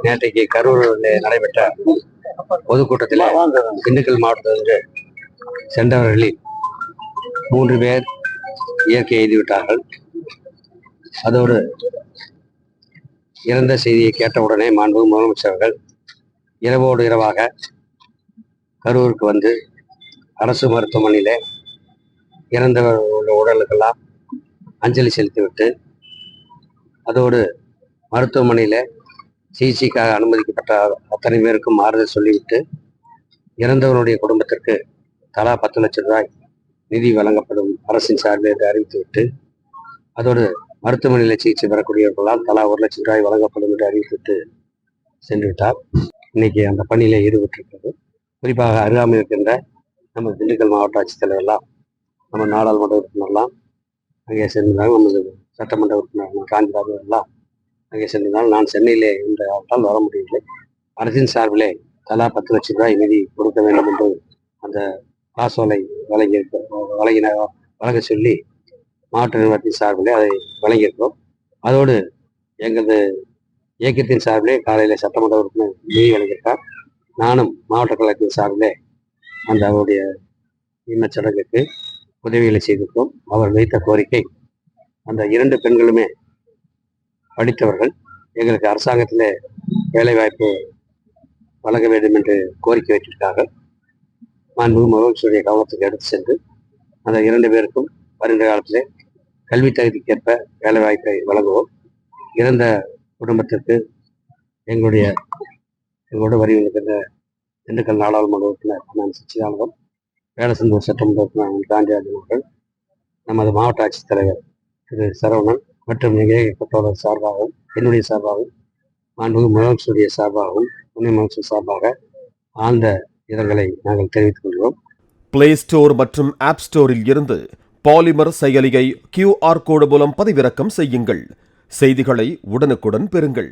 நேற்றைக்கு கரூரில் நடைபெற்ற பொதுக்கூட்டத்தில் திண்டுக்கல் மாவட்டத்திற்கு சென்றவர்களில் 3 பேர் இயற்கை எழுதிவிட்டார்கள். அதோடு இறந்த செய்தியை கேட்டவுடனே மாண்புமிகு முதலமைச்சர்கள் இரவோடு இரவாக கரூருக்கு வந்து அரசு மருத்துவமனையிலே இறந்தவர் உடலுக்கெல்லாம் அஞ்சலி செலுத்திவிட்டு, அதோடு மருத்துவமனையில் சிகிச்சைக்காக அனுமதிக்கப்பட்ட அத்தனை பேருக்கும் ஆறுதல் சொல்லிவிட்டு, இறந்தவருடைய குடும்பத்திற்கு தலா 10 லட்சம் ரூபாய் நிதி வழங்கப்படும் அரசின் சார்பில் என்று அறிவித்துவிட்டு, அதோடு மருத்துவமனையில் சிகிச்சை பெறக்கூடியவர்களால் தலா 1 லட்சம் ரூபாய் வழங்கப்படும் என்று அறிவித்துவிட்டு சென்று விட்டார். இன்னைக்கு அந்த பணியில ஈடுபட்டிருக்கிறது. குறிப்பாக அருகாமையில் இருக்கின்ற நம்ம திண்டுக்கல் மாவட்ட ஆட்சித்தலைவர்லாம், நம்ம நாடாளுமன்ற உறுப்பினர்லாம் அங்கே சென்றால், நமது சட்டமன்ற உறுப்பினர் காஞ்சிராஜ் எல்லாம் அங்கே சென்றால், நான் சென்னையிலே இருந்ததால் வர முடியவில்லை. அரசின் சார்பிலே தலா 10 லட்சம் ரூபாய் நிதி கொடுக்க வேண்டும் என்று அந்த காசோலை வழங்க சொல்லி மாவட்ட நிர்வாகத்தின் சார்பிலே அதை வழங்கியிருக்கிறோம். அதோடு எங்களது இயக்கத்தின் சார்பிலே காலையில் சட்டமன்ற உறுப்பினர் நிதி வழங்கியிருக்கார். நானும் மாவட்ட கழகத்தின் சார்பிலே அந்த அவருடைய இன்னச்சடங்குக்கு உதவிகளை செய்திருக்கிறோம். அவர் வைத்த கோரிக்கை, அந்த 2 பெண்களுமே படித்தவர்கள், எங்களுக்கு அரசாங்கத்தில் வேலைவாய்ப்பு வழங்க வேண்டும் என்று கோரிக்கை வைத்திருக்கார்கள். மாண்புமிகு முதலமைச்சருடைய கவனத்துக்கு எடுத்து சென்று அந்த 2 பேருக்கும் வருகின்ற காலத்திலே கல்வி தகுதிக்கேற்ப வேலைவாய்ப்பை வழங்குவோம். இறந்த குடும்பத்திற்கு எங்களோட வரிவிருக்கின்ற திண்டுக்கல் நாடாளுமன்ற உறுப்பினர் நான் சச்சிதானந்தம், வேடசந்தூர் சட்டமன்ற உறுப்பினர் காந்திராஜன் அவர்கள், நமது மாவட்ட ஆட்சித்தலைவர் திரு சரவணன் மற்றும் இயக்கப்பட்டவர் சார்பாகவும் என்னுடைய சார்பாகவும் மாண்புமிகு முதலமைச்சருடைய சார்பாகவும் துணை முதலமைச்சர் சார்பாக ஆழ்ந்த இரங்கலை நாங்கள் தெரிவித்துக் கொள்கிறோம். பிளே ஸ்டோர் மற்றும் ஆப் ஸ்டோரில் இருந்து பாலிமர் செயலியை QR கோடு மூலம் பதிவிறக்கம் செய்யுங்கள். செய்திகளை உடனுக்குடன் பெறுங்கள்.